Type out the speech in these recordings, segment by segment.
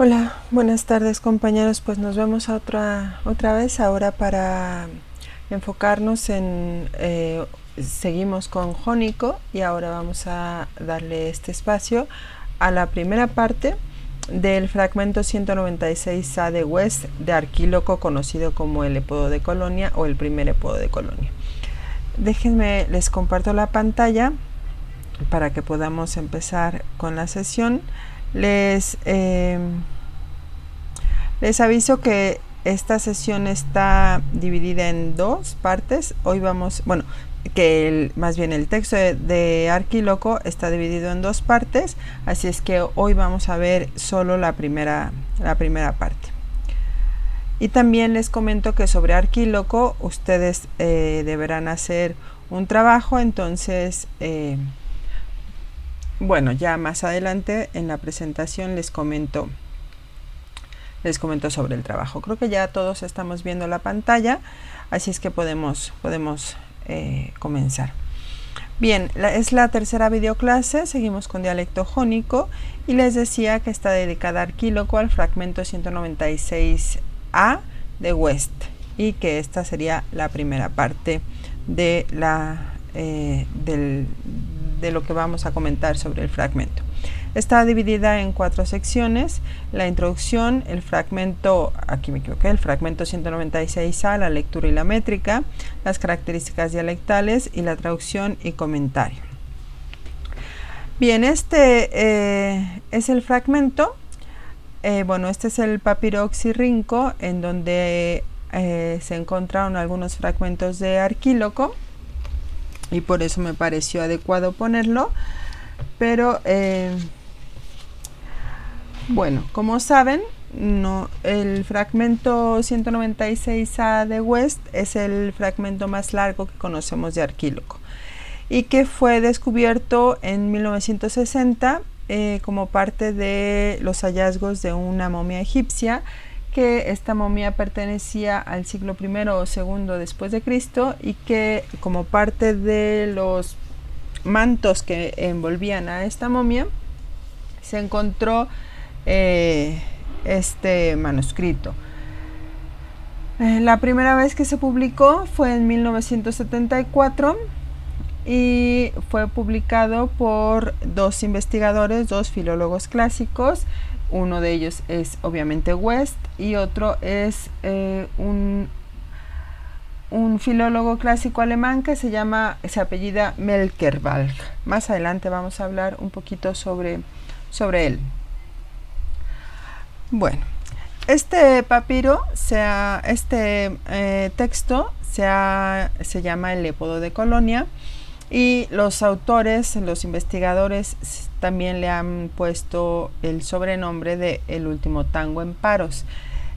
Hola, buenas tardes compañeros, pues nos vemos otra vez ahora para enfocarnos en, seguimos con jónico y ahora vamos a darle este espacio a la primera parte del fragmento 196A de West de Arquíloco, conocido como el Épodo de Colonia o el primer Épodo de Colonia. Déjenme, les comparto la pantalla para que podamos empezar con la sesión. Les aviso que esta sesión está dividida en dos partes. Hoy vamos, bueno, que más bien el texto de Arquíloco está dividido en dos partes, así es que hoy vamos a ver solo la primera parte. Y también les comento que sobre Arquíloco ustedes deberán hacer un trabajo, entonces bueno, ya más adelante en la presentación les comento sobre el trabajo. Creo que ya todos estamos viendo la pantalla, así es que podemos comenzar. Bien, es la tercera videoclase, seguimos con dialecto jónico y les decía que está dedicada a Arquíloco, al fragmento 196A de West, y que esta sería la primera parte de lo que vamos a comentar sobre el fragmento. Está dividida en cuatro secciones: la introducción, el fragmento, aquí me equivoqué, el fragmento 196A, la lectura y la métrica, las características dialectales y la traducción y comentario. Bien, este es el fragmento. Bueno, este es el papiro Oxirrinco, en donde se encontraron algunos fragmentos de Arquíloco y por eso me pareció adecuado ponerlo, pero bueno, como saben, el fragmento 196A de West es el fragmento más largo que conocemos de Arquíloco y que fue descubierto en 1960 como parte de los hallazgos de una momia egipcia, que esta momia pertenecía al siglo I o II después de Cristo y que como parte de los mantos que envolvían a esta momia se encontró este manuscrito. La primera vez que se publicó fue en 1974 y fue publicado por dos investigadores, dos filólogos clásicos. Uno de ellos es obviamente West y otro es un filólogo clásico alemán que se apellida Melkerwalch. Más adelante vamos a hablar un poquito sobre él. Bueno, este papiro, texto se llama el Épodo de Colonia y los autores, los investigadores también le han puesto el sobrenombre de El último tango en Paros.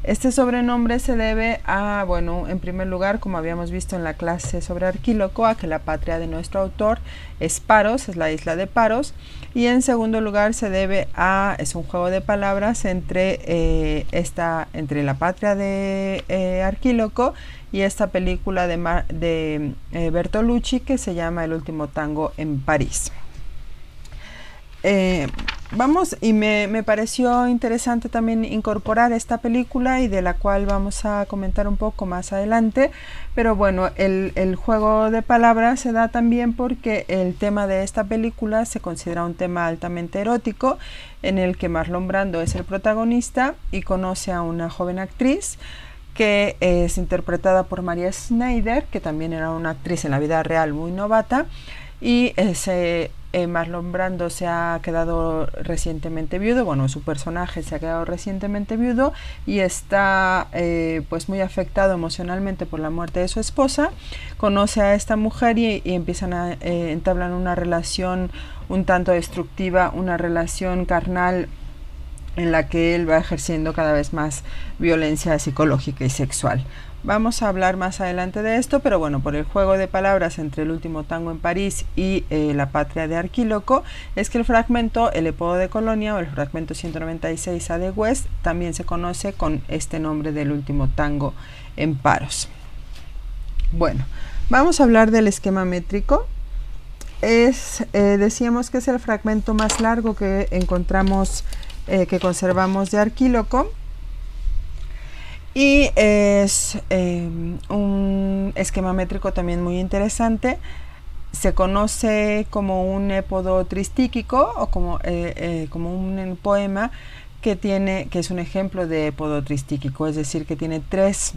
Este sobrenombre se debe a, bueno, en primer lugar, como habíamos visto en la clase sobre Arquíloco, a que la patria de nuestro autor es Paros, es la isla de Paros, y en segundo lugar se debe a, es un juego de palabras entre la patria de Arquíloco y esta película de Bertolucci que se llama El último tango en París. Me pareció interesante también incorporar esta película y de la cual vamos a comentar un poco más adelante, pero bueno, el juego de palabras se da también porque el tema de esta película se considera un tema altamente erótico, en el que Marlon Brando es el protagonista y conoce a una joven actriz que es interpretada por Maria Schneider, que también era una actriz en la vida real muy novata, y Marlon Brando se ha quedado recientemente viudo, bueno, su personaje se ha quedado recientemente viudo y está pues muy afectado emocionalmente por la muerte de su esposa. Conoce a esta mujer y empiezan a entablar una relación un tanto destructiva, una relación carnal en la que él va ejerciendo cada vez más violencia psicológica y sexual. Vamos a hablar más adelante de esto, pero bueno, por el juego de palabras entre El último tango en París y la patria de Arquíloco, es que el fragmento El Épodo de Colonia o el fragmento 196A de West también se conoce con este nombre del último tango en Paros. Bueno, vamos a hablar del esquema métrico. Decíamos que es el fragmento más largo que encontramos que conservamos de Arquíloco. Y es un esquema métrico también muy interesante. Se conoce como un épodo tristíquico o como un poema que es un ejemplo de épodo tristíquico, es decir, que tiene 3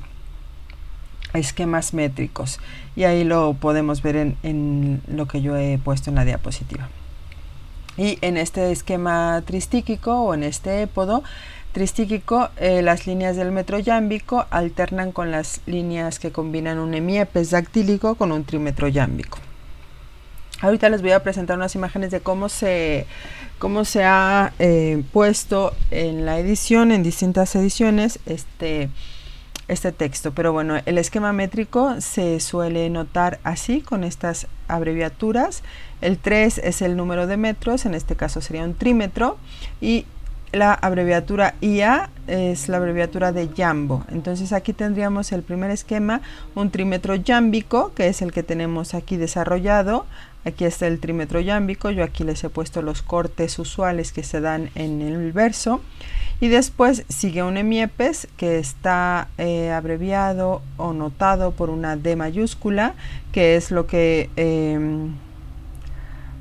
esquemas métricos, y ahí lo podemos ver en lo que yo he puesto en la diapositiva. Y en este esquema tristíquico o en este épodo tristíquico, las líneas del metro yámbico alternan con las líneas que combinan un hemiepes dactílico con un trímetro yámbico. Ahorita les voy a presentar unas imágenes de cómo se ha puesto en la edición, en distintas ediciones, este texto. Pero bueno, el esquema métrico se suele notar así, con estas abreviaturas. El 3 es el número de metros, en este caso sería un trímetro, y la abreviatura IA es la abreviatura de Jambo. Entonces aquí tendríamos el primer esquema, un trímetro yámbico, que es el que tenemos aquí desarrollado. Aquí está el trímetro yámbico, yo aquí les he puesto los cortes usuales que se dan en el verso. Y después sigue un hemiepes que está abreviado o notado por una D mayúscula, que es lo que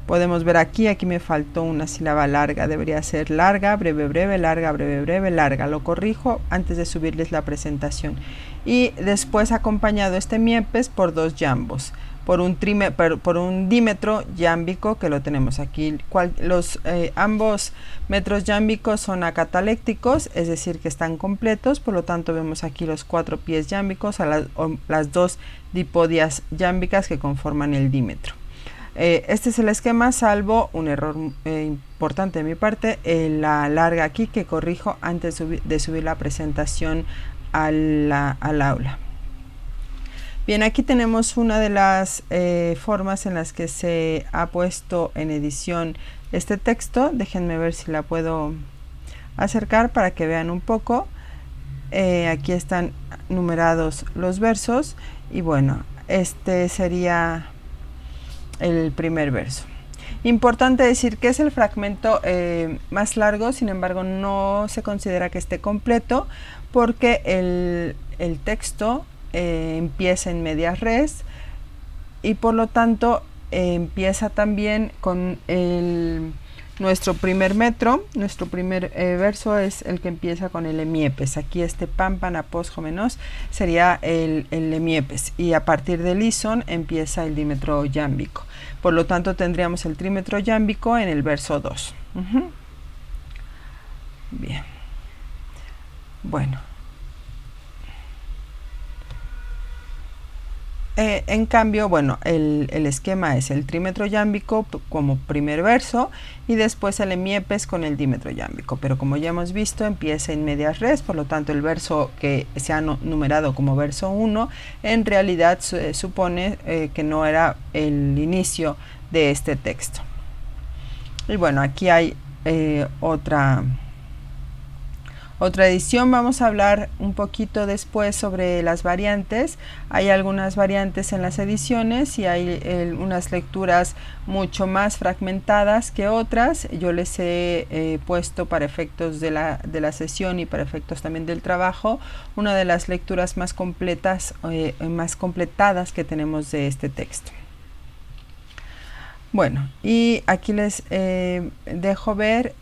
podemos ver aquí. Aquí me faltó una sílaba larga, debería ser larga, breve, breve, larga, breve, breve, larga. Lo corrijo antes de subirles la presentación. Y después acompañado este hemiepes por 2 jambos, por un dímetro yámbico, que lo tenemos aquí. Ambos metros yámbicos son acatalécticos, es decir, que están completos. Por lo tanto, vemos aquí los 4 pies yámbicos a las 2 dipodias yámbicas que conforman el dímetro. Este es el esquema, salvo un error importante de mi parte, la larga aquí, que corrijo antes de subir la presentación al aula. Bien, aquí tenemos una de las formas en las que se ha puesto en edición este texto. Déjenme ver si la puedo acercar para que vean un poco. Aquí están numerados los versos y bueno, este sería el primer verso. Importante decir que es el fragmento más largo, sin embargo no se considera que esté completo, porque el texto empieza en medias res, y por lo tanto empieza también con nuestro primer metro. Nuestro primer verso es el que empieza con el hemiepes. Aquí este pampan apósjomenos sería el hemiepes, y a partir del ison empieza el dímetro yámbico. Por lo tanto tendríamos el trímetro yámbico en el verso 2. Bien, bueno, en cambio, bueno, el esquema es el trímetro yámbico como primer verso, y después el hemiepes con el dímetro yámbico. Pero como ya hemos visto, empieza en medias res, por lo tanto el verso que se ha numerado como verso 1 en realidad supone que no era el inicio de este texto. Y bueno, aquí hay otra edición. Vamos a hablar un poquito después sobre las variantes. Hay algunas variantes en las ediciones y hay unas lecturas mucho más fragmentadas que otras. Yo les he puesto, para efectos de la sesión y para efectos también del trabajo, una de las lecturas más completas, más completadas que tenemos de este texto. Bueno, y aquí les dejo ver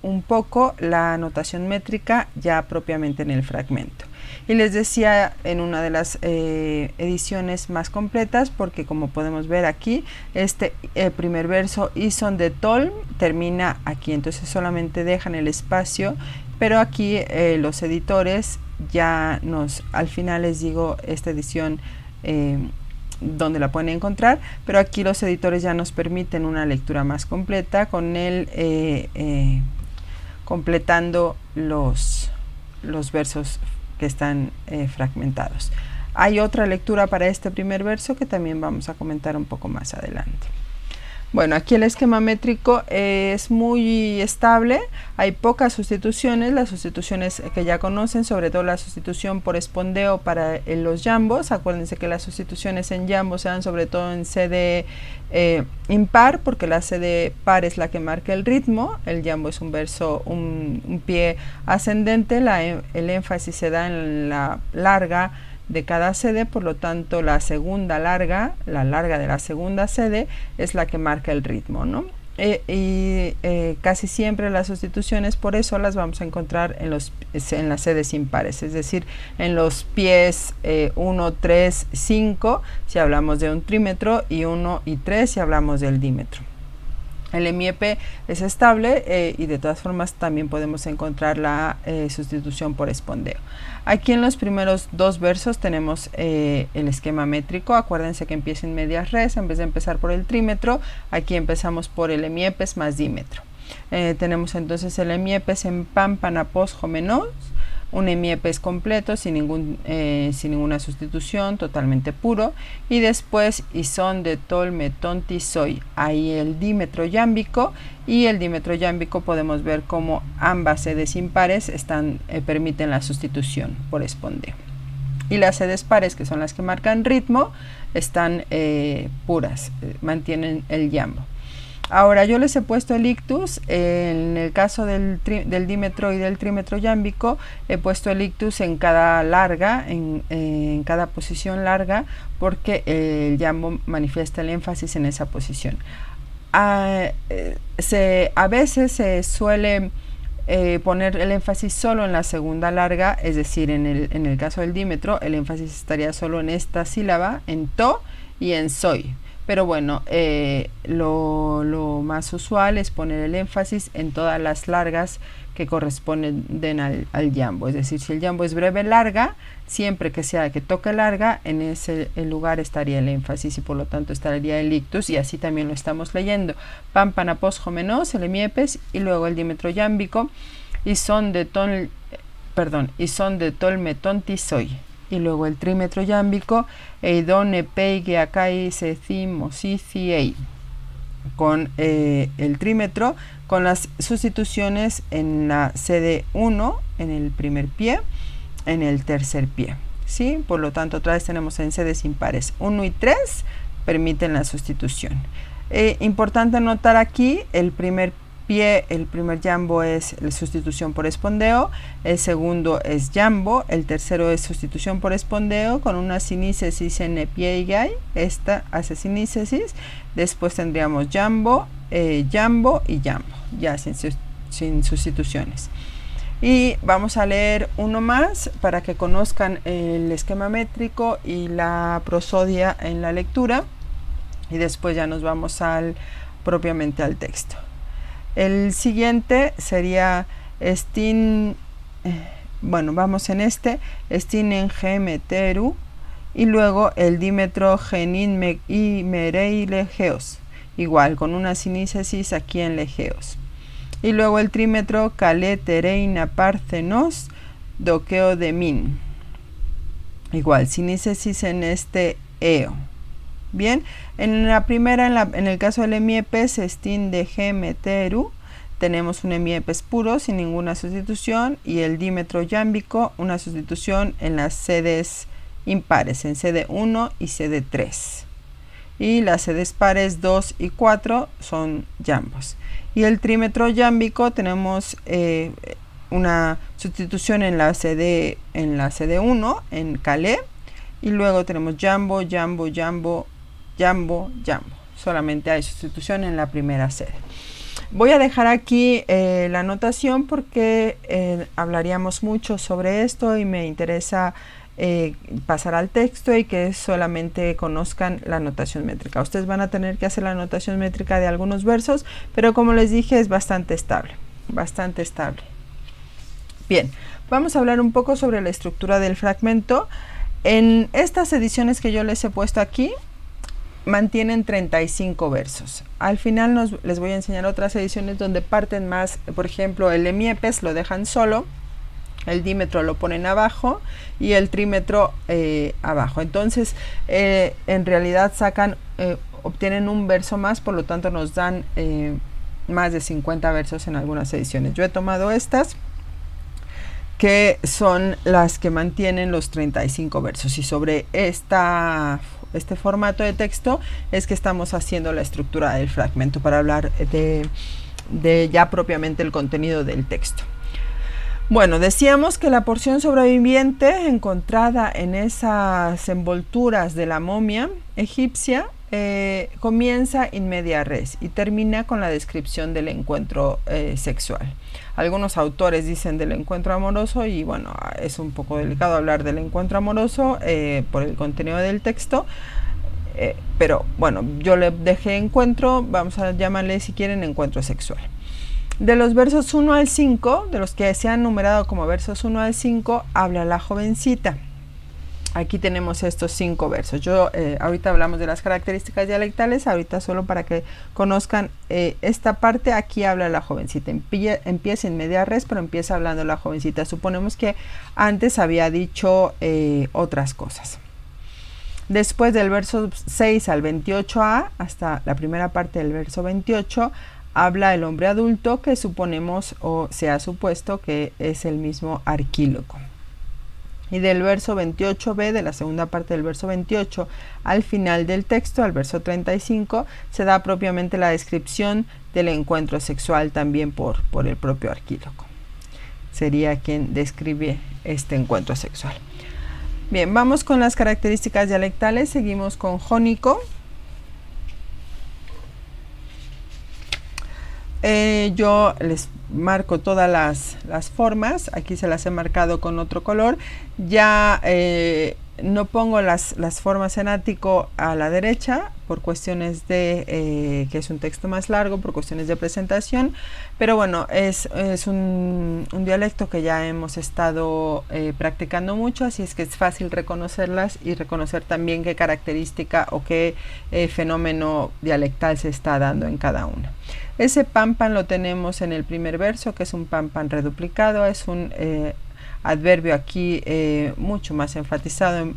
un poco la notación métrica ya propiamente en el fragmento. Y les decía, en una de las ediciones más completas, porque como podemos ver aquí, este primer verso ison de tol termina aquí, entonces solamente dejan el espacio, pero aquí los editores ya al final les digo esta edición donde la pueden encontrar, pero aquí los editores ya nos permiten una lectura más completa con el completando los versos que están fragmentados. Hay otra lectura para este primer verso que también vamos a comentar un poco más adelante. Bueno, aquí el esquema métrico es muy estable, hay pocas sustituciones, las sustituciones que ya conocen, sobre todo la sustitución por espondeo para los jambos. Acuérdense que las sustituciones en jambos se dan sobre todo en sede impar, porque la sede par es la que marca el ritmo. El jambo es un verso, un pie ascendente, el énfasis se da en la larga de cada sede, por lo tanto la segunda larga, la larga de la segunda sede es la que marca el ritmo, ¿no? Casi siempre las sustituciones por eso las vamos a encontrar en las sedes impares, es decir, en los pies 1, 3, 5 si hablamos de un trímetro, y 1 y 3 si hablamos del dímetro. El MIEP es estable y de todas formas también podemos encontrar la sustitución por espondeo. Aquí en los primeros dos versos tenemos el esquema métrico. Acuérdense que empieza en medias res, en vez de empezar por el trímetro, aquí empezamos por el hemiepes más dímetro. Tenemos entonces el hemiepes en pan, panapos, jomenos, un hemiepes completo sin ninguna sustitución, totalmente puro, y después ison de tol metón tisoy, ahí el dímetro yámbico, y el dímetro yámbico podemos ver cómo ambas sedes impares permiten la sustitución por espondeo, y las sedes pares, que son las que marcan ritmo, están puras, mantienen el yambo. Ahora yo les he puesto el ictus, en el caso del dímetro y del trímetro yámbico, he puesto el ictus en cada larga, en cada posición larga, porque el yambo manifiesta el énfasis en esa posición. A veces se suele poner el énfasis solo en la segunda larga, es decir, en el caso del dímetro, el énfasis estaría solo en esta sílaba, en to y en soy. Pero bueno, lo más usual es poner el énfasis en todas las largas que corresponden al yambo. Es decir, si el yambo es breve larga, siempre que sea que toque larga, en ese lugar estaría el énfasis y por lo tanto estaría el ictus, y así también lo estamos leyendo. Pan, panapos, jomenos, el hemiepes, y luego el dímetro yámbico, y son de tol metón tisoy. Y luego el trímetro yámbico, eidon, epei, akai, sethim, mosici, ei. Con el trímetro, con las sustituciones en la sede 1, en el primer pie, en el tercer pie, ¿sí? Por lo tanto, otra vez tenemos en sedes impares 1 y 3, permiten la sustitución. Importante notar aquí, el primer jambo es la sustitución por espondeo, el segundo es jambo, el tercero es sustitución por espondeo con una sinícesis en epieigai, esta hace sinícesis, después tendríamos jambo, jambo y jambo, ya sin sustituciones. Y vamos a leer uno más para que conozcan el esquema métrico y la prosodia en la lectura, y después ya nos vamos propiamente al texto. El siguiente sería vamos en estin en gemeteru, y luego el dímetro genin y merei legeos, igual con una sinícesis aquí en legeos. Y luego el trímetro caletereina parcenos doqueo de min, igual sinícesis en este eo. Bien, en la primera, en el caso del hemiepes, estin de gemeteru, tenemos un hemiepes puro sin ninguna sustitución, y el dímetro yámbico, una sustitución en las sedes impares, en sede 1 y sede 3. Y las sedes pares 2 y 4 son jambos. Y el trímetro yámbico tenemos una sustitución en la sede 1, en calé, y luego tenemos jambo, jambo, jambo, jambo, jambo. Solamente hay sustitución en la primera sede. Voy a dejar aquí la anotación porque hablaríamos mucho sobre esto y me interesa pasar al texto y que solamente conozcan la notación métrica. Ustedes van a tener que hacer la notación métrica de algunos versos, pero como les dije es bastante estable, bastante estable. Bien, vamos a hablar un poco sobre la estructura del fragmento. En estas ediciones que yo les he puesto aquí, mantienen 35 versos. Al final les voy a enseñar otras ediciones donde parten más. Por ejemplo, el hemiepes lo dejan solo, el dímetro lo ponen abajo y el trímetro abajo. Entonces, en realidad sacan obtienen un verso más, por lo tanto nos dan más de 50 versos en algunas ediciones. Yo he tomado estas, que son las que mantienen los 35 versos, y sobre este formato de texto es que estamos haciendo la estructura del fragmento para hablar de ya propiamente el contenido del texto. Bueno, decíamos que la porción sobreviviente encontrada en esas envolturas de la momia egipcia comienza in media res y termina con la descripción del encuentro sexual. Algunos autores dicen del encuentro amoroso, y bueno, es un poco delicado hablar del encuentro amoroso por el contenido del texto, pero bueno, yo le dejé encuentro, vamos a llamarle, si quieren, encuentro sexual. De los versos 1 al 5, de los que se han numerado como versos 1 al 5, habla la jovencita. Aquí tenemos estos 5 versos. Ahorita hablamos de las características dialectales, ahorita solo para que conozcan esta parte. Aquí habla la jovencita, empieza en media res, pero empieza hablando la jovencita. Suponemos que antes había dicho otras cosas. Después del verso 6 al 28a, hasta la primera parte del verso 28, habla el hombre adulto, que suponemos o se ha supuesto que es el mismo Arquíloco. Y del verso 28b, de la segunda parte del verso 28, al final del texto, al verso 35, se da propiamente la descripción del encuentro sexual también por el propio Arquíloco. Sería quien describe este encuentro sexual. Bien, vamos con las características dialectales. Seguimos con jónico. Yo les marco todas las formas. Aquí se las he marcado con otro color. Ya no pongo las formas en ático a la derecha por cuestiones de que es un texto más largo, por cuestiones de presentación, pero bueno, es un dialecto que ya hemos estado practicando mucho, así es que es fácil reconocerlas y reconocer también qué característica o qué fenómeno dialectal se está dando en cada una. Ese pan lo tenemos en el primer verso, que es un pan reduplicado, es un adverbio aquí mucho más enfatizado,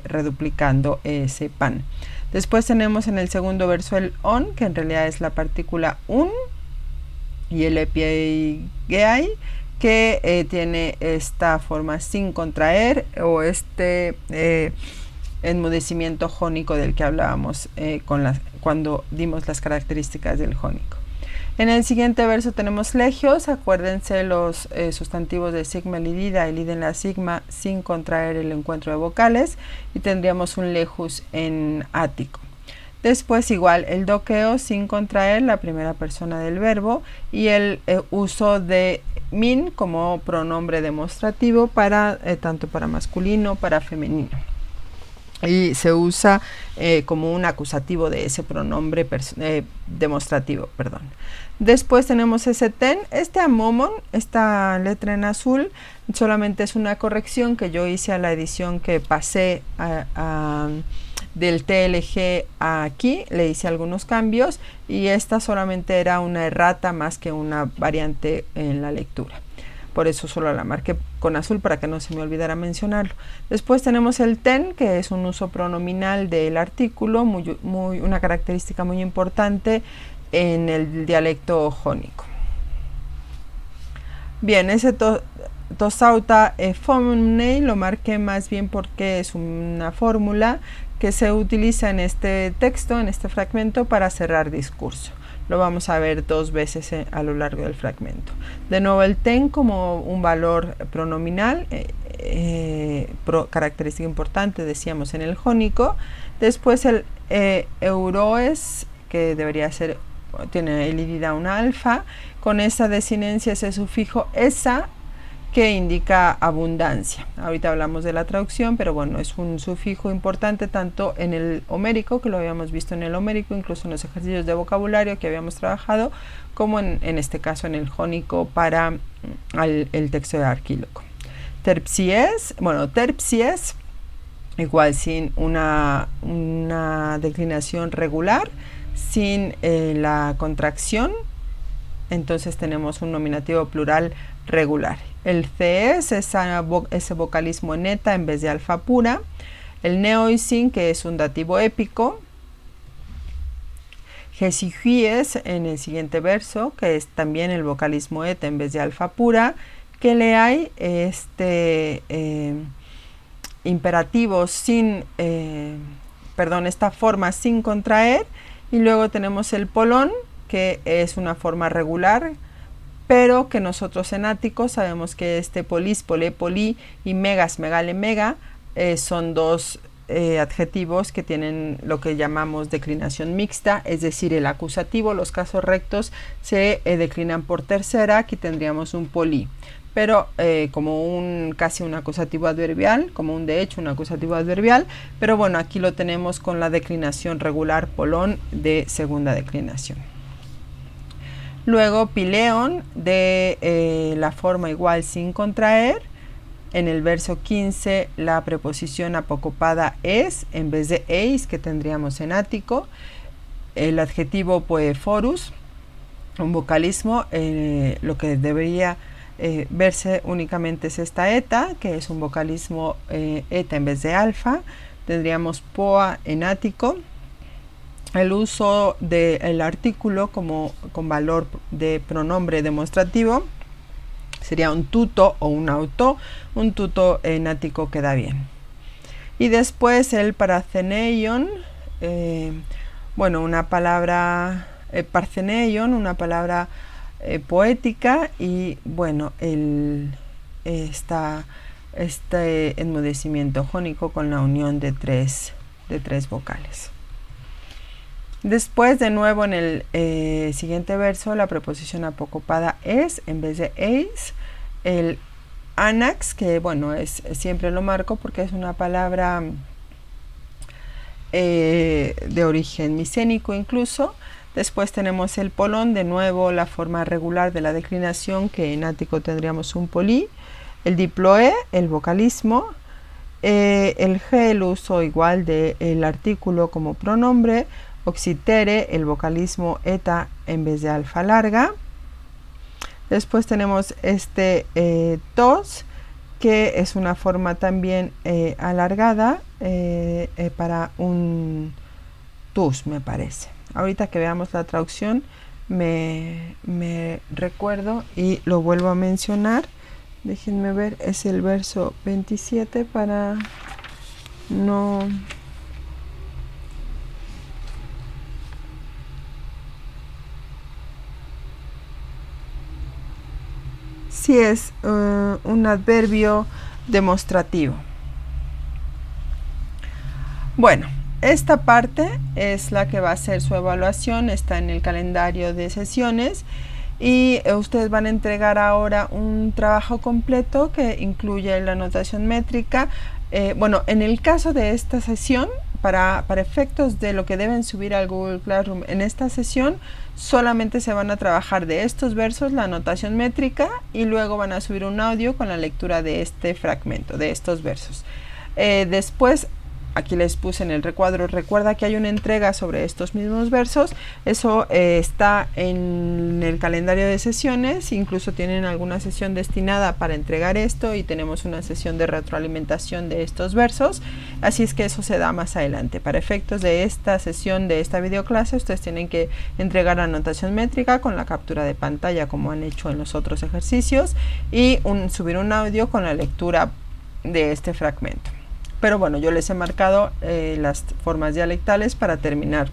reduplicando ese pan. Después tenemos en el segundo verso el on, que en realidad es la partícula un, y el epiegeai, que tiene esta forma sin contraer, o este enmudecimiento jónico del que hablábamos cuando dimos las características del jónico. En el siguiente verso tenemos legios. Acuérdense los sustantivos de sigma elidida, eliden la sigma sin contraer el encuentro de vocales, y tendríamos un lejus en ático. Después igual el doqueo sin contraer la primera persona del verbo, y el uso de min como pronombre demostrativo para tanto para masculino para femenino. Y se usa como un acusativo de ese pronombre demostrativo, perdón. Después tenemos ese ten, este amomon, esta letra en azul, solamente es una corrección que yo hice a la edición que pasé del TLG a aquí, le hice algunos cambios, y esta solamente era una errata más que una variante en la lectura. Por eso solo la marqué con azul para que no se me olvidara mencionarlo. Después tenemos el ten, que es un uso pronominal del artículo, una característica muy importante en el dialecto jónico. Bien, ese tosauta fomnei lo marqué más bien porque es una fórmula que se utiliza en este texto, en este fragmento, para cerrar discurso. Lo vamos a ver 2 veces a lo largo del fragmento. De nuevo el ten como un valor pronominal, característica importante, decíamos, en el jónico. Después el euroes, que debería ser, tiene elidida una alfa, con esa desinencia, ese sufijo esa, que indica abundancia. Ahorita hablamos de la traducción, pero bueno, es un sufijo importante tanto en el homérico, que lo habíamos visto en el homérico, incluso en los ejercicios de vocabulario que habíamos trabajado, como en este caso en el jónico para el texto de Arquíloco. Terpsies, igual sin una declinación regular, sin la contracción, entonces tenemos un nominativo plural regular. El CES es ese vocalismo neta en vez de alfa pura. El neoisin, que es un dativo épico. Jesijuies en el siguiente verso, que es también el vocalismo eta en vez de alfa pura, que le hay imperativo sin, esta forma sin contraer, y luego tenemos el polón, que es una forma regular, pero que nosotros en ático sabemos que polis, polé, polí y megas, megale, mega son dos adjetivos que tienen lo que llamamos declinación mixta, es decir, el acusativo, los casos rectos se declinan por tercera. Aquí tendríamos un polí, pero como casi un acusativo adverbial, como un de hecho un acusativo adverbial, pero bueno, aquí lo tenemos con la declinación regular polón de segunda declinación. Luego pileón de la forma igual sin contraer. En el verso 15 la preposición apocopada es en vez de eis, que tendríamos en ático. El adjetivo poeforus, un vocalismo, lo que debería verse únicamente es esta eta, que es un vocalismo eta en vez de alfa. Tendríamos poa en ático. El uso del artículo con valor de pronombre demostrativo sería un tuto o un auto. Un tuto en ático queda bien. Y después el paraceneion, una palabra parceneion, una palabra poética, y bueno, este enmudecimiento jónico con la unión de tres vocales. Después, de nuevo, en el siguiente verso, la preposición apocopada es en vez de eis. El anax, que bueno, siempre lo marco porque es una palabra de origen micénico incluso. Después tenemos el polón, de nuevo la forma regular de la declinación, que en ático tendríamos un polí. El diploe, el vocalismo. El ge, el uso igual del artículo como pronombre. Oxitere, el vocalismo eta en vez de alfa larga. Después tenemos tos, que es una forma también alargada para un tus, me parece. Ahorita que veamos la traducción me recuerdo y lo vuelvo a mencionar. Déjenme ver, es el verso 27 para no... Sí, es un adverbio demostrativo. Bueno, esta parte es la que va a ser su evaluación, está en el calendario de sesiones, y ustedes van a entregar ahora un trabajo completo que incluye la notación métrica. En el caso de esta sesión, para efectos de lo que deben subir al Google Classroom en esta sesión, solamente se van a trabajar de estos versos la notación métrica, y luego van a subir un audio con la lectura de este fragmento, de estos versos. Después, aquí les puse en el recuadro, recuerda que hay una entrega sobre estos mismos versos. Eso está en el calendario de sesiones, incluso tienen alguna sesión destinada para entregar esto, y tenemos una sesión de retroalimentación de estos versos, así es que eso se da más adelante. Para efectos de esta sesión, de esta videoclase, ustedes tienen que entregar la notación métrica con la captura de pantalla como han hecho en los otros ejercicios, y subir un audio con la lectura de este fragmento. Pero bueno, yo les he marcado las formas dialectales para terminar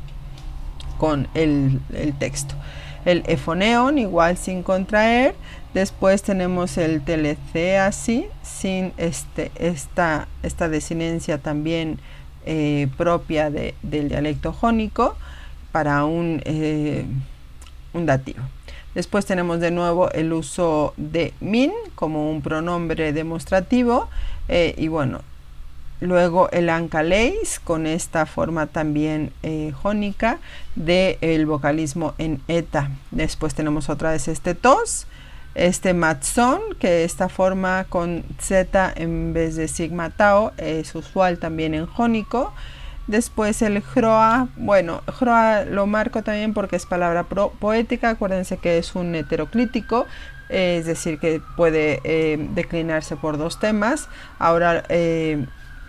con el texto. El efoneon, igual sin contraer. Después tenemos el teleceasi, sin esta desinencia también propia del dialecto jónico, para un dativo. Después tenemos de nuevo el uso de min como un pronombre demostrativo, y bueno, luego el ancaleis con esta forma también jónica del vocalismo en eta. Después tenemos otra vez tos, matzón, que esta forma con z en vez de sigma tau es usual también en jónico. Después el jroa, jroa lo marco también porque es palabra poética. Acuérdense que es un heteroclítico, es decir, que puede declinarse por dos temas. Ahora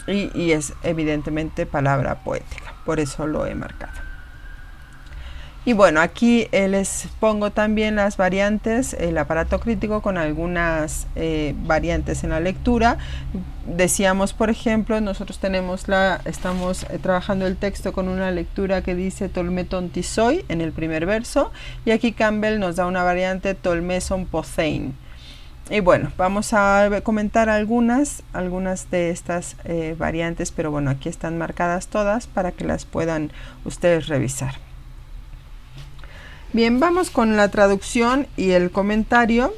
y es evidentemente palabra poética, por eso lo he marcado. Y bueno, aquí les pongo también las variantes, el aparato crítico con algunas variantes en la lectura. Decíamos, por ejemplo, nosotros estamos trabajando el texto con una lectura que dice Tolmé tontisoy en el primer verso, y aquí Campbell nos da una variante Tolmé son pothein. Y bueno, vamos a comentar algunas de estas variantes, pero bueno, aquí están marcadas todas para que las puedan ustedes revisar. Bien, vamos con la traducción y el comentario.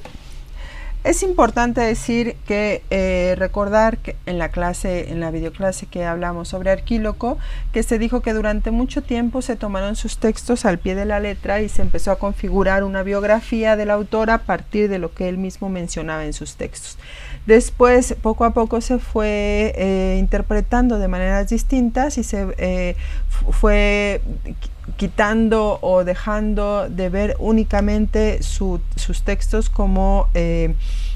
Es importante decir que recordar que en la videoclase que hablamos sobre Arquíloco, que se dijo que durante mucho tiempo se tomaron sus textos al pie de la letra y se empezó a configurar una biografía del autor a partir de lo que él mismo mencionaba en sus textos. Después, poco a poco, se fue interpretando de maneras distintas y se fue quitando o dejando de ver únicamente sus textos como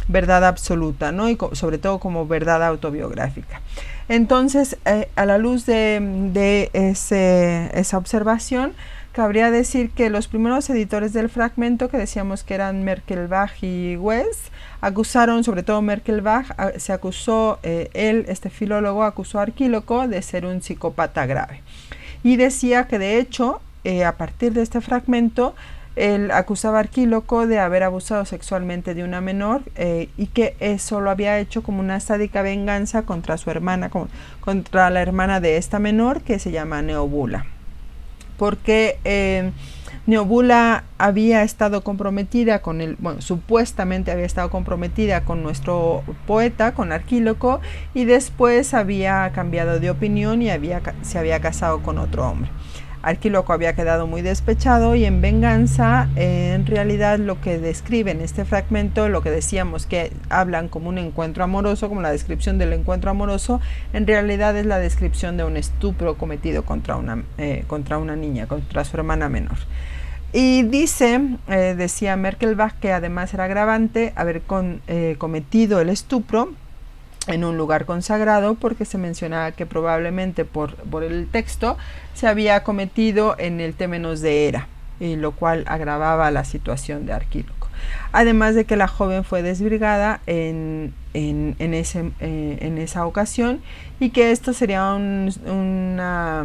verdad absoluta, ¿no? Y sobre todo como verdad autobiográfica. Entonces, a la luz de esa observación, cabría decir que los primeros editores del fragmento, que decíamos que eran Merkelbach y West, acusaron, sobre todo Merkelbach, se acusó, este filólogo acusó a Arquíloco de ser un psicópata grave. Y decía que de hecho, a partir de este fragmento, él acusaba a Arquíloco de haber abusado sexualmente de una menor y que eso lo había hecho como una sádica venganza contra su hermana, contra la hermana de esta menor, que se llama Neobula. Porque Neobula había estado comprometida supuestamente había estado comprometida con nuestro poeta, con Arquíloco, y después había cambiado de opinión y se había casado con otro hombre. Arquíloco había quedado muy despechado y en venganza, en realidad lo que describe en este fragmento, lo que decíamos que hablan como un encuentro amoroso, como la descripción del encuentro amoroso, en realidad es la descripción de un estupro cometido contra una niña, contra su hermana menor. Y decía Merkelbach, que además era agravante haber cometido el estupro en un lugar consagrado, porque se mencionaba que probablemente por el texto se había cometido en el Témenos de Hera, y lo cual agravaba la situación de Arquíloco. Además de que la joven fue desvirgada en esa ocasión, y que esto sería una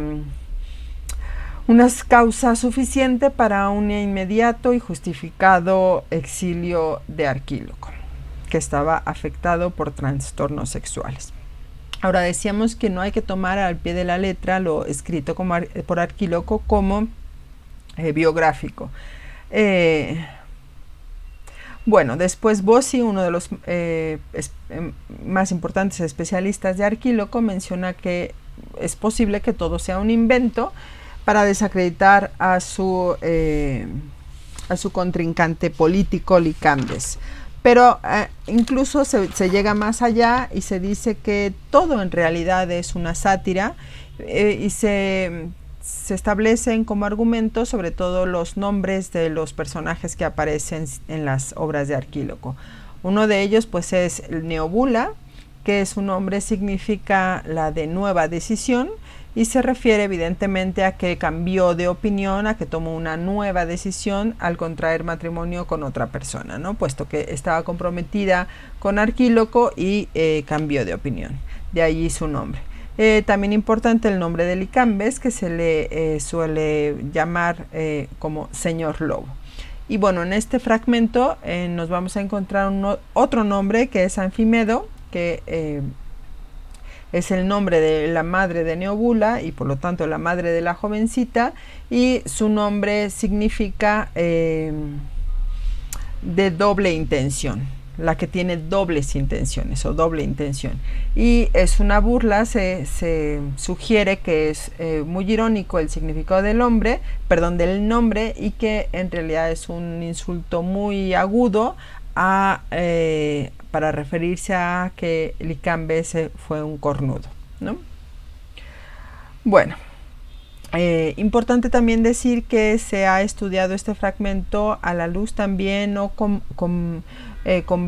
causa suficiente para un inmediato y justificado exilio de Arquíloco, que estaba afectado por trastornos sexuales. Ahora, decíamos que no hay que tomar al pie de la letra lo escrito por Arquíloco como biográfico. Bueno, después Bossi, uno de los más importantes especialistas de Arquíloco, menciona que es posible que todo sea un invento para desacreditar a su contrincante político Licambes. Pero incluso se llega más allá y se dice que todo en realidad es una sátira, y se establecen como argumentos sobre todo los nombres de los personajes que aparecen en las obras de Arquíloco. Uno de ellos pues es el Neobula, que su nombre significa la de nueva decisión, y se refiere evidentemente a que cambió de opinión, a que tomó una nueva decisión al contraer matrimonio con otra persona, ¿no? Puesto que estaba comprometida con Arquíloco y cambió de opinión. De allí su nombre. También importante el nombre de Licambes, que se le suele llamar como Señor Lobo. Y bueno, en este fragmento nos vamos a encontrar otro nombre, que es Anfimedo, que es el nombre de la madre de Neobula y por lo tanto la madre de la jovencita, y su nombre significa de doble intención, la que tiene dobles intenciones o doble intención, y es una burla. Se sugiere que es muy irónico el significado del nombre, y que en realidad es un insulto muy agudo para referirse a que Licambes fue un cornudo, ¿no? Bueno, importante también decir que se ha estudiado este fragmento a la luz también o con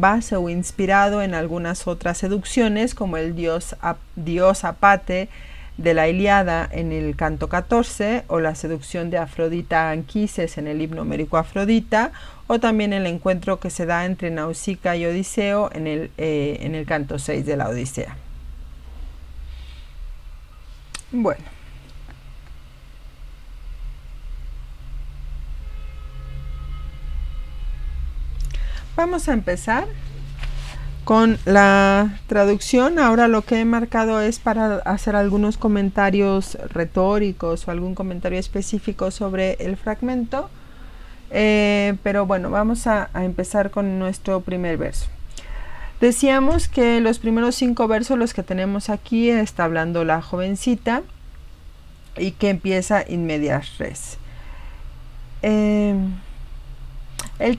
base o inspirado en algunas otras seducciones, como el dios Apate, de la Ilíada en el canto 14, o la seducción de Afrodita a Anquises en el himno homérico Afrodita, o también el encuentro que se da entre Nausicaa y Odiseo en el canto 6 de la Odisea. Bueno. Vamos a empezar con la traducción. Ahora lo que he marcado es para hacer algunos comentarios retóricos o algún comentario específico sobre el fragmento. Pero bueno, vamos a empezar con nuestro primer verso. Decíamos que los primeros 5 versos, los que tenemos aquí, está hablando la jovencita y que empieza in medias res. El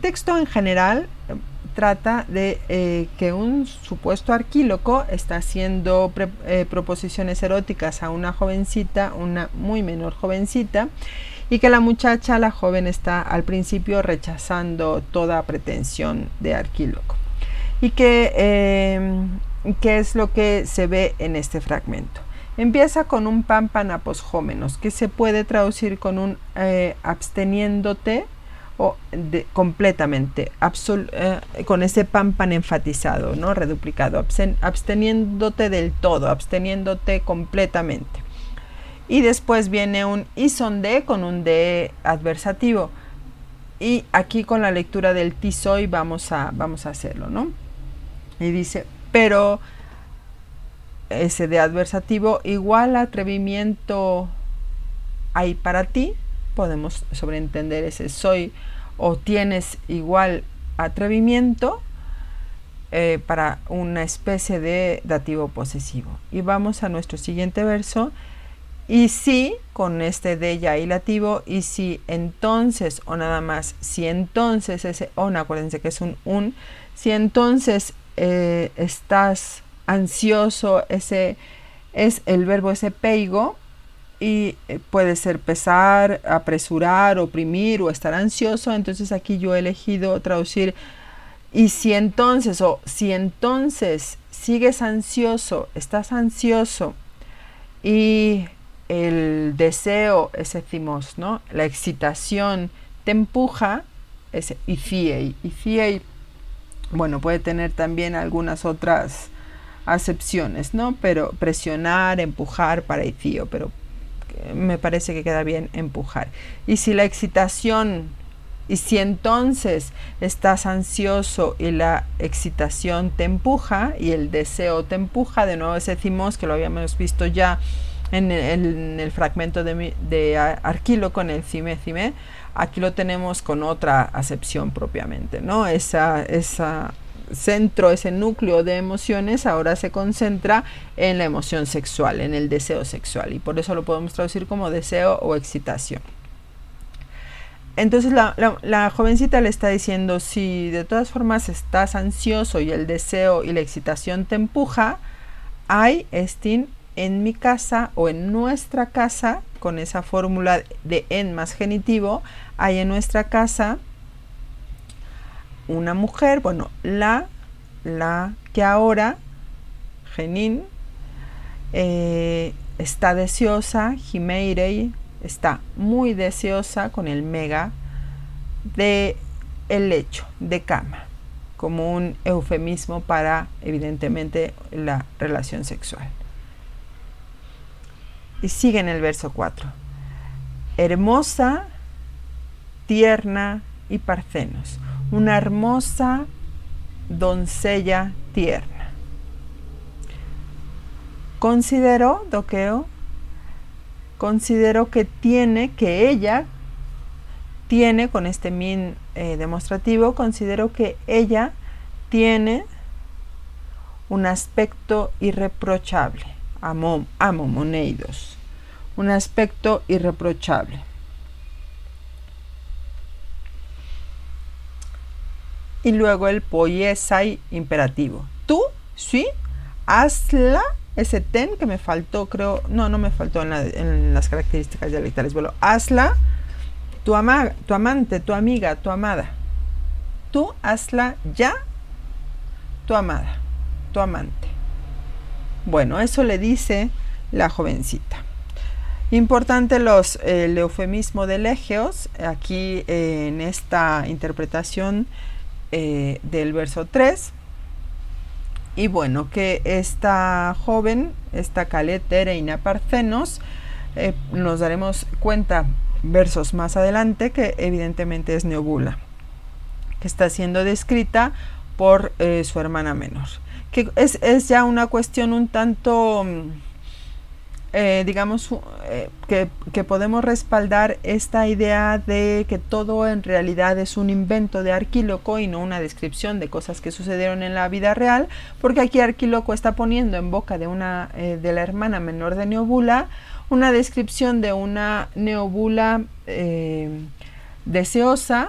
texto en general trata de que un supuesto arquíloco está haciendo proposiciones eróticas a una jovencita, una muy menor jovencita, y que la muchacha, la joven, está al principio rechazando toda pretensión de arquíloco. Y que es lo que se ve en este fragmento. Empieza con un pampan aposjómenos, que se puede traducir con un absteniéndote, o completamente, con ese pampan enfatizado, ¿no? Reduplicado, absteniéndote del todo, absteniéndote completamente. Y después viene un isonde con un de adversativo. Y aquí con la lectura del tisoi vamos a hacerlo, ¿no? Y dice, pero ese de adversativo, igual atrevimiento hay para ti. Podemos sobreentender ese soy o tienes igual atrevimiento para una especie de dativo posesivo. Y vamos a nuestro siguiente verso. Y si, con este de ya ilativo, y si entonces, o nada más, si entonces, ese on, acuérdense que es un, si entonces estás ansioso, ese es el verbo ese peigo, y puede ser pesar, apresurar, oprimir o estar ansioso. Entonces aquí yo he elegido traducir y si entonces, o si entonces sigues ansioso, estás ansioso y el deseo, ese thimos, ¿no? La excitación te empuja, ese ifiei, bueno, puede tener también algunas otras acepciones, ¿no? Pero presionar, empujar para ifio, pero me parece que queda bien empujar. Y si la excitación, y si entonces estás ansioso y la excitación te empuja y el deseo te empuja, de nuevo ese thimos que lo habíamos visto ya en el fragmento de Arquíloco, en el cime, aquí lo tenemos con otra acepción propiamente, ¿no? Esa centro, ese núcleo de emociones ahora se concentra en la emoción sexual, en el deseo sexual, y por eso lo podemos traducir como deseo o excitación. Entonces la jovencita le está diciendo, si de todas formas estás ansioso y el deseo y la excitación te empuja, hay estin en mi casa o en nuestra casa, con esa fórmula de en más genitivo, hay en nuestra casa una mujer, bueno, la que ahora, genin, está deseosa, himeirei, está muy deseosa con el mega de el lecho, de cama, como un eufemismo para, evidentemente, la relación sexual. Y sigue en el verso 4. Hermosa, tierna y parcenos. Una hermosa doncella tierna. Considero, doqueo, considero que ella tiene, con este min demostrativo, considero que ella tiene un aspecto irreprochable. Amomoneidos. Un aspecto irreprochable. Y luego el poiesai imperativo. Tú, sí, hazla, ese ten que me faltó, creo, no me faltó en las características dialectales. Bueno, hazla, tu amante, tu amiga, tu amada. Tú hazla ya, tu amada, tu amante. Bueno, eso le dice la jovencita. Importante el eufemismo de legeos aquí en esta interpretación del verso 3. Y bueno, que esta joven, esta Calet Ereina Parthenos, nos daremos cuenta versos más adelante que evidentemente es Neobula, que está siendo descrita por su hermana menor, que es ya una cuestión un tanto digamos que podemos respaldar esta idea de que todo en realidad es un invento de Arquíloco y no una descripción de cosas que sucedieron en la vida real, porque aquí Arquíloco está poniendo en boca de de la hermana menor de Neobula una descripción de una Neobula deseosa,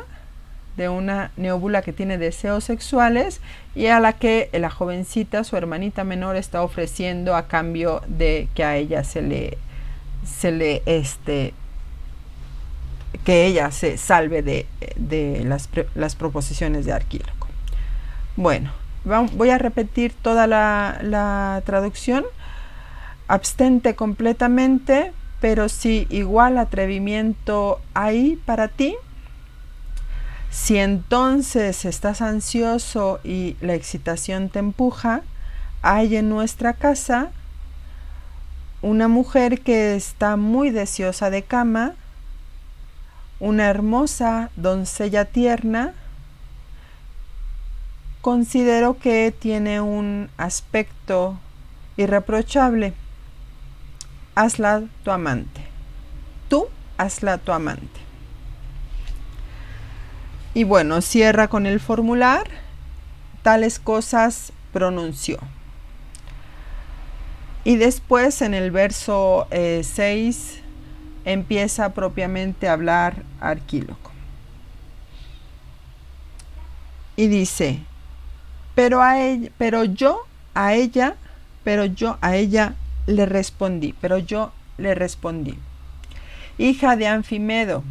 de una Neobula que tiene deseos sexuales y a la que la jovencita, su hermanita menor, está ofreciendo a cambio de que a ella que ella se salve de las proposiciones de Arquíloco. Bueno, voy a repetir toda la traducción. Abstente completamente, pero si igual atrevimiento hay para ti, si entonces estás ansioso y la excitación te empuja, hay en nuestra casa una mujer que está muy deseosa de cama, una hermosa doncella tierna. Considero que tiene un aspecto irreprochable. Hazla tu amante. Tú hazla tu amante. Y bueno, cierra con el formular. Tales cosas pronunció. Y después en el verso 6 empieza propiamente a hablar Arquíloco. Y dice, pero yo a ella le respondí, hija de Anfimedo.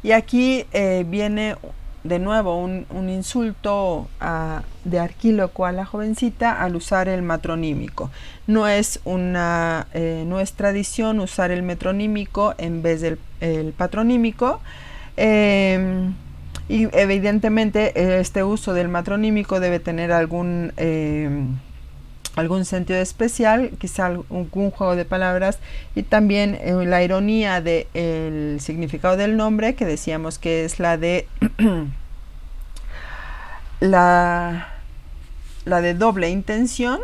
Y aquí viene de nuevo un insulto de Arquíloco a la jovencita al usar el matronímico. No es tradición usar el metronímico en vez del patronímico. Y evidentemente este uso del matronímico debe tener algún sentido especial, quizá algún juego de palabras, y también la ironía del significado del nombre, que decíamos que es la de la de doble intención,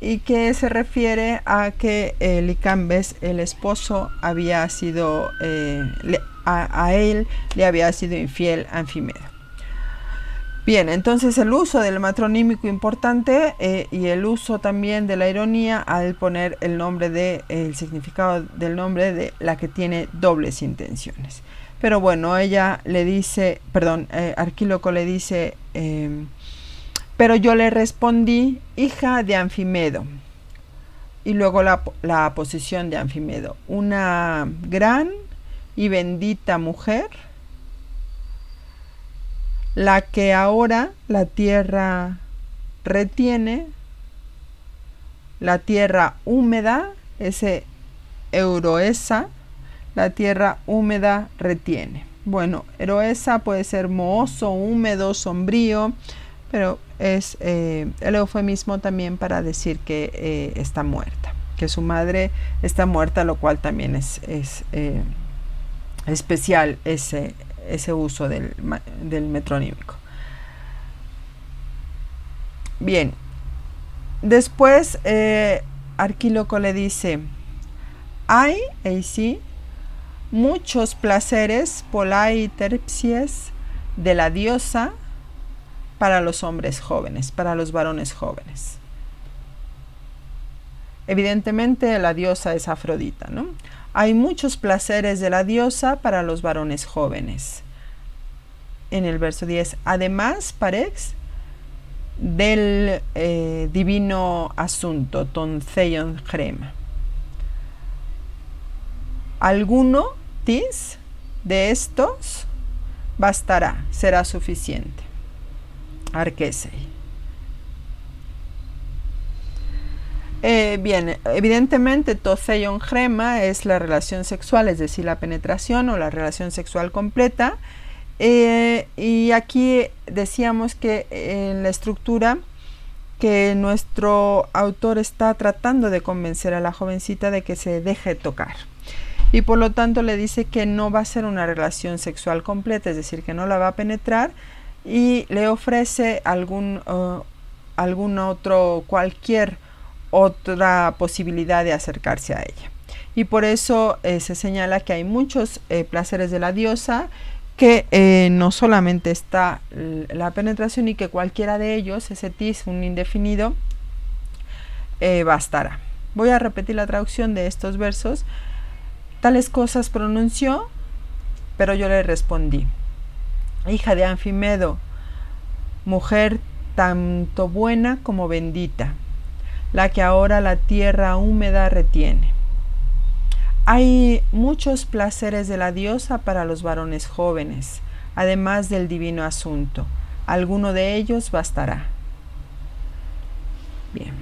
y que se refiere a que Licambes, el esposo, había sido a él le había sido infiel Anfimedo. Bien, entonces el uso del matronímico importante y el uso también de la ironía al poner el significado del nombre de la que tiene dobles intenciones. Pero bueno, ella le dice, Arquíloco le dice, pero yo le respondí, hija de Anfimedo. Y luego la posición de Anfimedo, una gran y bendita mujer, la que ahora la tierra retiene, la tierra húmeda, ese euroesa, la tierra húmeda retiene. Bueno, euroesa puede ser mohoso, húmedo, sombrío, pero es el eufemismo también para decir que está muerta, que su madre está muerta, lo cual también es especial ese uso del metronímico. Bien, después Arquíloco le dice, hay, sí, muchos placeres polai terpsies de la diosa para los hombres jóvenes, para los varones jóvenes. Evidentemente la diosa es Afrodita, ¿no? Hay muchos placeres de la diosa para los varones jóvenes. En el verso 10, además, parex, del divino asunto, ton theion chrema. Alguno, tis, de estos bastará, será suficiente. Arquesei. Bien, evidentemente Totheion Grema es la relación sexual, es decir, la penetración o la relación sexual completa. Y aquí decíamos que en la estructura que nuestro autor está tratando de convencer a la jovencita de que se deje tocar. Y por lo tanto le dice que no va a ser una relación sexual completa, es decir, que no la va a penetrar, y le ofrece cualquier otra posibilidad de acercarse a ella. Y por eso se señala que hay muchos placeres de la diosa, que no solamente está la penetración y que cualquiera de ellos, ese tis, un indefinido, bastará. Voy a repetir la traducción de estos versos. Tales cosas pronunció, pero yo le respondí: hija de Anfimedo, mujer tanto buena como bendita, la que ahora la tierra húmeda retiene. Hay muchos placeres de la diosa para los varones jóvenes, además del divino asunto. Alguno de ellos bastará. Bien.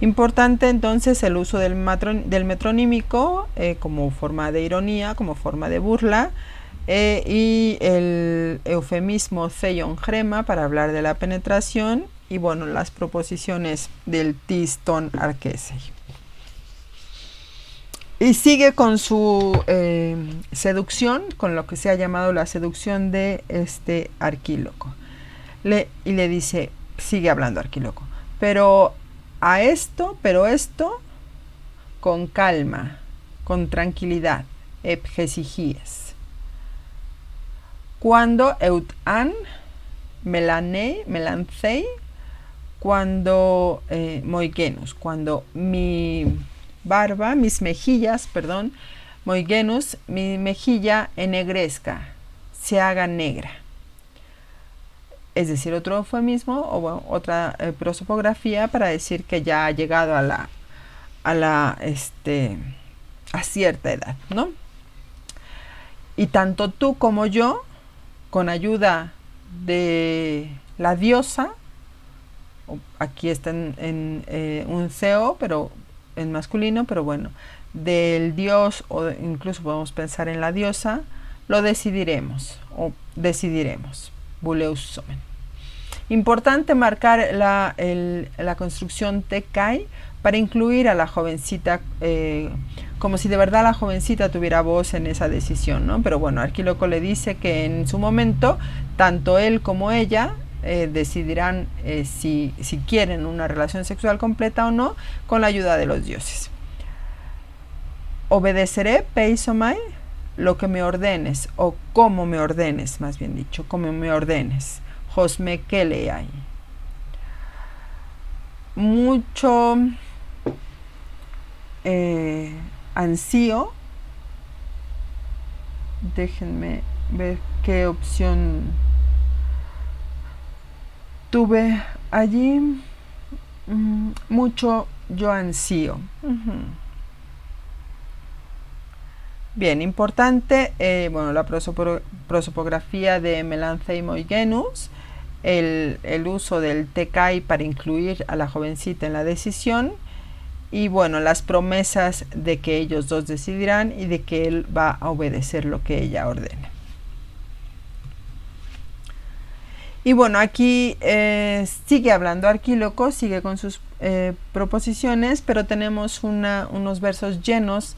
Importante entonces el uso del metronímico como forma de ironía, como forma de burla, y el eufemismo Theion Grema para hablar de la penetración, y bueno, las proposiciones del tis ton arquesei. Y sigue con su seducción, con lo que se ha llamado la seducción de Arquíloco. Y le dice, sigue hablando Arquíloco, pero esto, con calma, con tranquilidad, epgesigies. Cuando eutan melancei, cuando moigenus, cuando mi barba, mis mejillas, perdón, moigenus, mi mejilla ennegrezca, se haga negra. Es decir, otro eufemismo o bueno, otra prosopografía para decir que ya ha llegado a cierta edad, ¿no? Y tanto tú como yo, con ayuda de la diosa, aquí está en un CEO, pero en masculino, pero bueno, del dios, o incluso podemos pensar en la diosa, lo decidiremos, Buleus Somen. Importante marcar la construcción Tekai para incluir a la jovencita, como si de verdad la jovencita tuviera voz en esa decisión, ¿no? Pero bueno, Arquíloco le dice que en su momento, tanto él como ella decidirán si quieren una relación sexual completa o no, con la ayuda de los dioses. Obedeceré, Peisomai, lo que me ordenes, o como me ordenes, más bien dicho, como me ordenes. Josme Keleai. Mucho ansío. Déjenme ver qué opción tuve allí. Mucho yo ansío. Bien, importante, bueno, la prosopografía de Melancei Moigenus, el uso del Tekai para incluir a la jovencita en la decisión, y bueno, las promesas de que ellos dos decidirán y de que él va a obedecer lo que ella ordene. Y bueno, aquí sigue hablando Arquíloco, sigue con sus proposiciones, pero tenemos unos versos llenos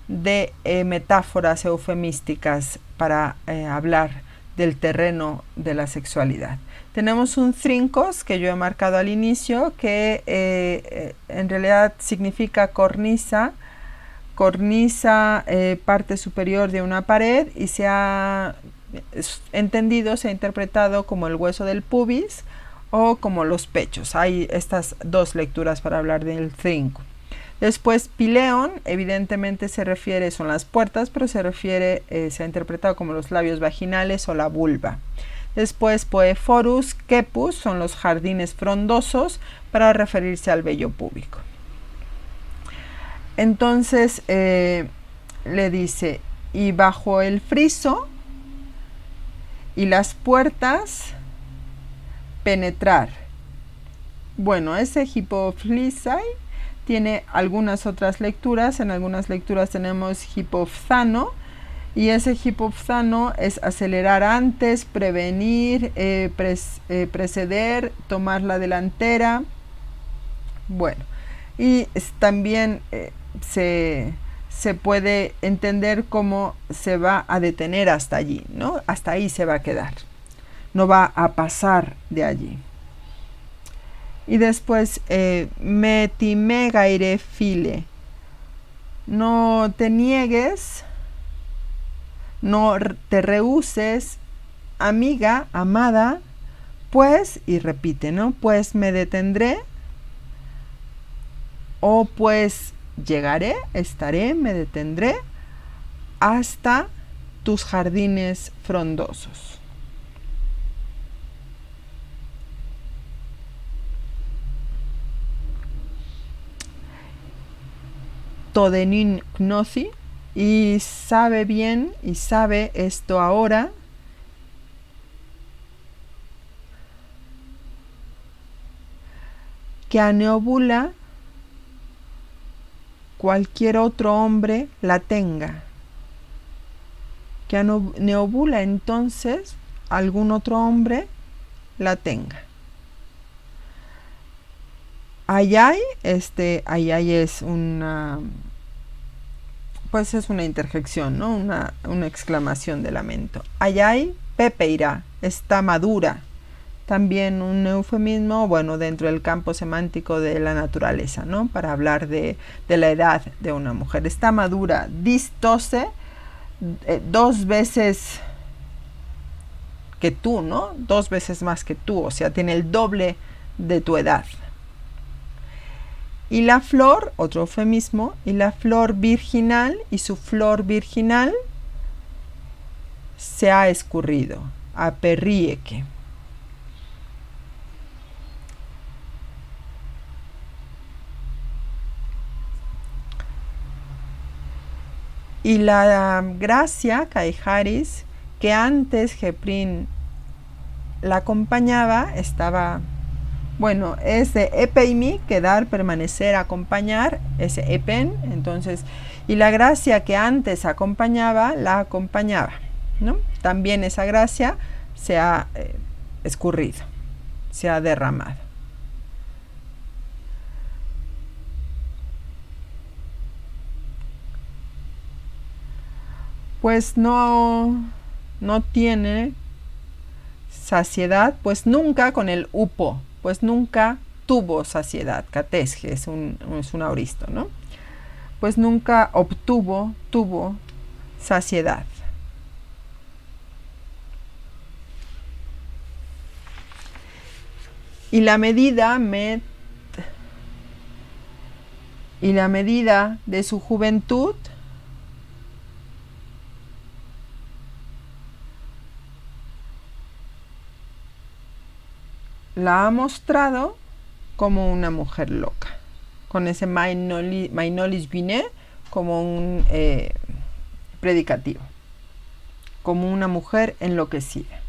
de metáforas eufemísticas para hablar del terreno de la sexualidad. Tenemos un trincos que yo he marcado al inicio, que en realidad significa cornisa, parte superior de una pared, y se ha interpretado como el hueso del pubis o como los pechos. Hay estas dos lecturas para hablar del trinco. Después, pileón, evidentemente son las puertas, pero se ha interpretado como los labios vaginales o la vulva. Después, poephorus, quepus, son los jardines frondosos para referirse al vello púbico. Entonces, le dice, y bajo el friso y las puertas, penetrar, Bueno, ese hipoflisai tiene algunas otras lecturas. En algunas lecturas tenemos hipofthano, y ese hipofthano es acelerar antes, prevenir, preceder, tomar la delantera. Bueno, y también se puede entender cómo se va a detener hasta allí, ¿no? Hasta ahí se va a quedar, no va a pasar de allí. Y después, metimegaire file, no te niegues, no te rehuses, amiga, amada, pues, y repite, ¿no? Pues me detendré, o pues llegaré, estaré, me detendré hasta tus jardines frondosos. Todenin gnosi, y sabe bien, y sabe esto ahora, que a Neobula cualquier otro hombre la tenga. Que a Neobula entonces algún otro hombre la tenga. Ayay, ayay es una, pues es una interjección, ¿no? Una exclamación de lamento. Ayay, pepeira, está madura. También un eufemismo, bueno, dentro del campo semántico de la naturaleza, ¿no? Para hablar de la edad de una mujer. Está madura, distose, 2 veces que tú, ¿no? 2 veces más que tú, o sea, tiene el doble de tu edad. Y la flor, otro eufemismo, y la flor virginal, y su flor virginal se ha escurrido, aperríeque. Y la gracia, Caijaris, que antes Geprín la acompañaba, estaba, bueno, es de epeimi, quedar, permanecer, acompañar, ese epen, entonces, y la gracia que antes acompañaba, la acompañaba, ¿no? También esa gracia se ha escurrido, se ha derramado. Pues no tiene saciedad, pues nunca, con el upo, pues nunca tuvo saciedad. Catesge es un auristo, ¿no? Pues nunca tuvo saciedad. Y la medida de su juventud la ha mostrado como una mujer loca, con ese mainolis vine como un predicativo, como una mujer enloquecida.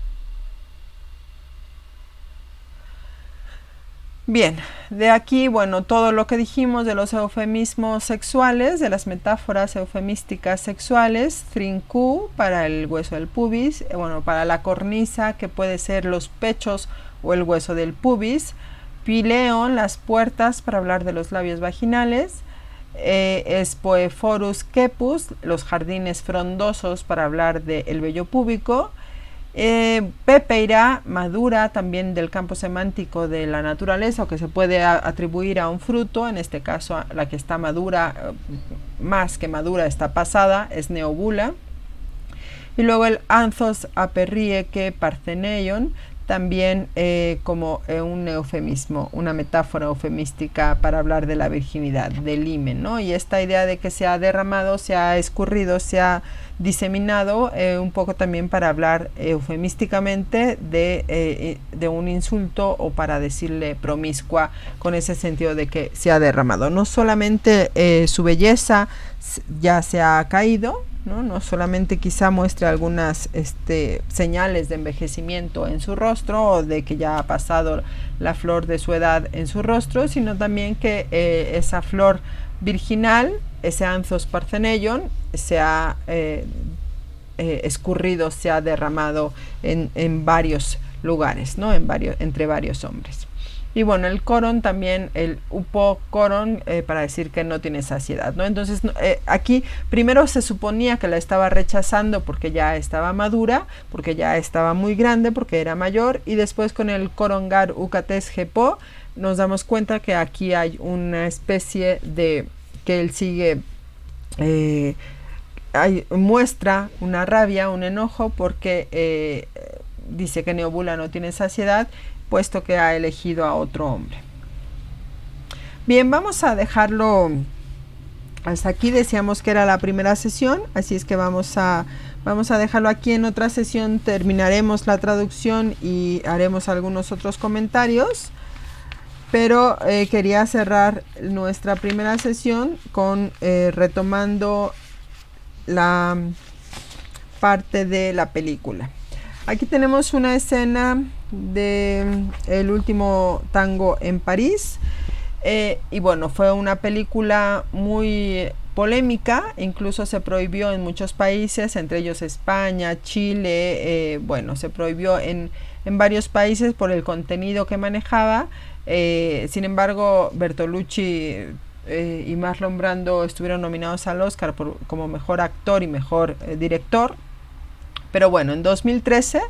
Bien, de aquí, bueno, todo lo que dijimos de los eufemismos sexuales, de las metáforas eufemísticas sexuales, trincú para el hueso del pubis, bueno, para la cornisa, que puede ser los pechos o el hueso del pubis, pileon, las puertas, para hablar de los labios vaginales, Spoephorus quepus, los jardines frondosos, para hablar del vello púbico, pepeira, madura, también del campo semántico de la naturaleza, o que se puede atribuir a un fruto, en este caso la que está madura, más que madura, está pasada, es neobula. Y luego el anthos aperríeque parceneion, también como un eufemismo, una metáfora eufemística para hablar de la virginidad, del himen, ¿no? Y esta idea de que se ha derramado, se ha escurrido, se ha diseminado, un poco también para hablar eufemísticamente de un insulto, o para decirle promiscua, con ese sentido de que se ha derramado. No solamente su belleza ya se ha caído, ¿no? No solamente quizá muestre algunas señales de envejecimiento en su rostro o de que ya ha pasado la flor de su edad en su rostro, sino también que esa flor virginal, ese Anthos parthenion, se ha escurrido, se ha derramado en varios lugares, ¿no? Entre varios hombres. Y bueno, el coron también, el upo coron, para decir que no tiene saciedad, ¿no? Entonces, aquí primero se suponía que la estaba rechazando porque ya estaba madura, porque ya estaba muy grande, porque era mayor, y después con el corongar ucates gepo nos damos cuenta que aquí hay una especie de, que él sigue, muestra una rabia, un enojo, porque dice que Neobula no tiene saciedad, puesto que ha elegido a otro hombre. Bien, vamos a dejarlo hasta aquí. Decíamos que era la primera sesión, así es que vamos a dejarlo aquí. En otra sesión terminaremos la traducción y haremos algunos otros comentarios, pero quería cerrar nuestra primera sesión con retomando la parte de la película. Aquí tenemos una escena de El último tango en París, y bueno, fue una película muy polémica, incluso se prohibió en muchos países, entre ellos España, Chile, bueno, se prohibió en varios países por el contenido que manejaba. Sin embargo, Bertolucci y Marlon Brando estuvieron nominados al Oscar como mejor actor y mejor director. Pero bueno, en 2013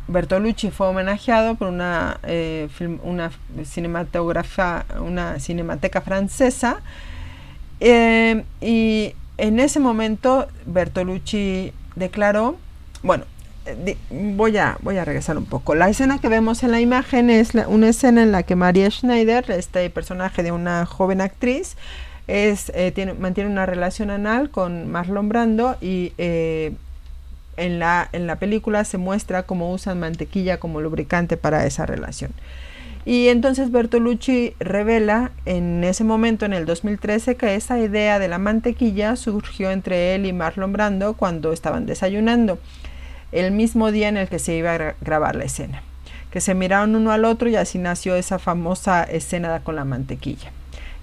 Bertolucci fue homenajeado por una cinemateca francesa, y en ese momento Bertolucci declaró, bueno, voy a regresar un poco. La escena que vemos en la imagen es una escena en la que Maria Schneider, este personaje de una joven actriz, mantiene una relación anal con Marlon Brando, y en la película se muestra cómo usan mantequilla como lubricante para esa relación. Y entonces Bertolucci revela en ese momento, en el 2013, que esa idea de la mantequilla surgió entre él y Marlon Brando cuando estaban desayunando, el mismo día en el que se iba a grabar la escena, que se miraron uno al otro, y así nació esa famosa escena con la mantequilla.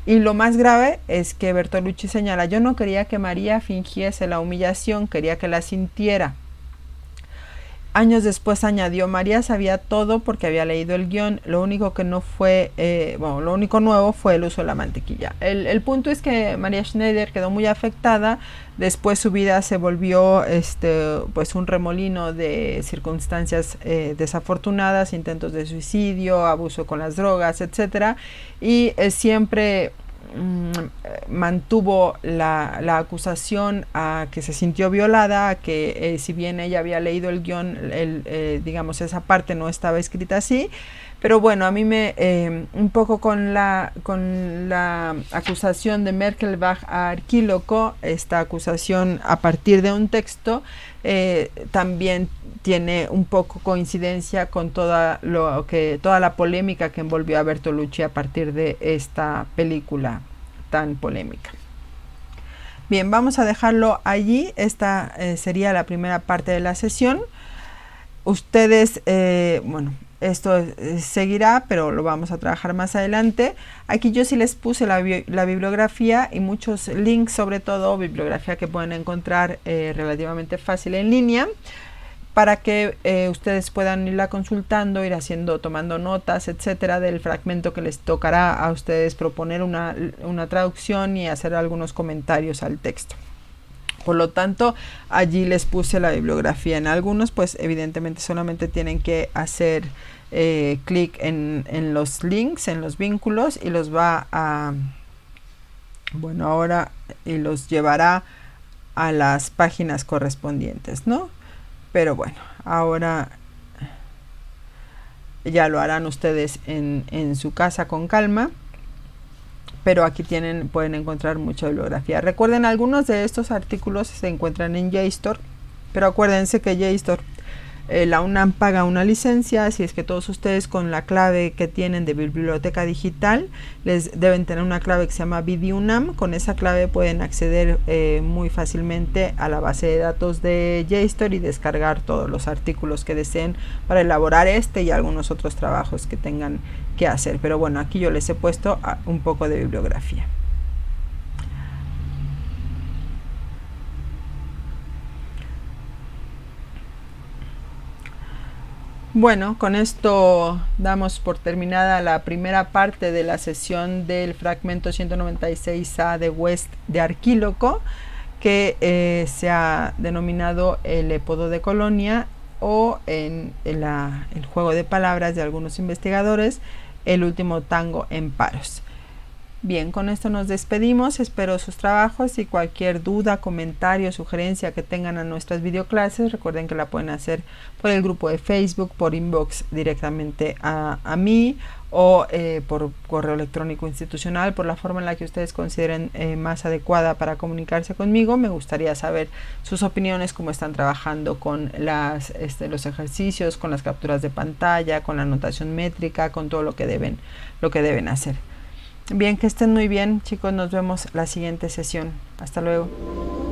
Y lo más grave es que Bertolucci señala: yo no quería que María fingiese la humillación, quería que la sintiera. Años después añadió: María sabía todo porque había leído el guión, lo único que no fue, lo único nuevo fue el uso de la mantequilla. El punto es que Maria Schneider quedó muy afectada. Después su vida se volvió pues un remolino de circunstancias desafortunadas, intentos de suicidio, abuso con las drogas, etcétera, y siempre mantuvo la acusación a que se sintió violada, a que si bien ella había leído el guión, digamos, esa parte no estaba escrita así. Pero bueno, a mí un poco con la acusación de Merkelbach a Arquíloco, esta acusación a partir de un texto, también tiene un poco coincidencia con toda la polémica que envolvió a Bertolucci a partir de esta película tan polémica. Bien, vamos a dejarlo allí. Esta sería la primera parte de la sesión. Ustedes, bueno, esto seguirá, pero lo vamos a trabajar más adelante. Aquí yo sí les puse la bibliografía y muchos links, sobre todo bibliografía que pueden encontrar relativamente fácil en línea, para que ustedes puedan irla consultando, tomando notas, etcétera, del fragmento que les tocará a ustedes proponer una traducción y hacer algunos comentarios al texto. Por lo tanto, allí les puse la bibliografía. En algunos, pues evidentemente solamente tienen que hacer clic en los links, en los vínculos, y los va a, bueno, ahora, y los llevará a las páginas correspondientes, ¿no? Pero bueno, ahora ya lo harán ustedes en su casa con calma. Pero aquí pueden encontrar mucha bibliografía. Recuerden, algunos de estos artículos se encuentran en JSTOR, pero acuérdense que JSTOR La UNAM paga una licencia, así es que todos ustedes con la clave que tienen de biblioteca digital, les deben tener una clave que se llama BDUNAM. Con esa clave pueden acceder muy fácilmente a la base de datos de JSTOR y descargar todos los artículos que deseen para elaborar este y algunos otros trabajos que tengan que hacer. Pero bueno, aquí yo les he puesto un poco de bibliografía. Bueno, con esto damos por terminada la primera parte de la sesión del fragmento 196A de West de Arquíloco, que se ha denominado el Épodo de Colonia, o en el juego de palabras de algunos investigadores, el último tango en Paros. Bien, con esto nos despedimos, espero sus trabajos y cualquier duda, comentario, sugerencia que tengan a nuestras videoclases, recuerden que la pueden hacer por el grupo de Facebook, por inbox directamente a mí, o por correo electrónico institucional, por la forma en la que ustedes consideren más adecuada para comunicarse conmigo. Me gustaría saber sus opiniones, cómo están trabajando con los ejercicios, con las capturas de pantalla, con la anotación métrica, con todo lo que deben hacer. Bien, que estén muy bien, chicos. Nos vemos la siguiente sesión. Hasta luego.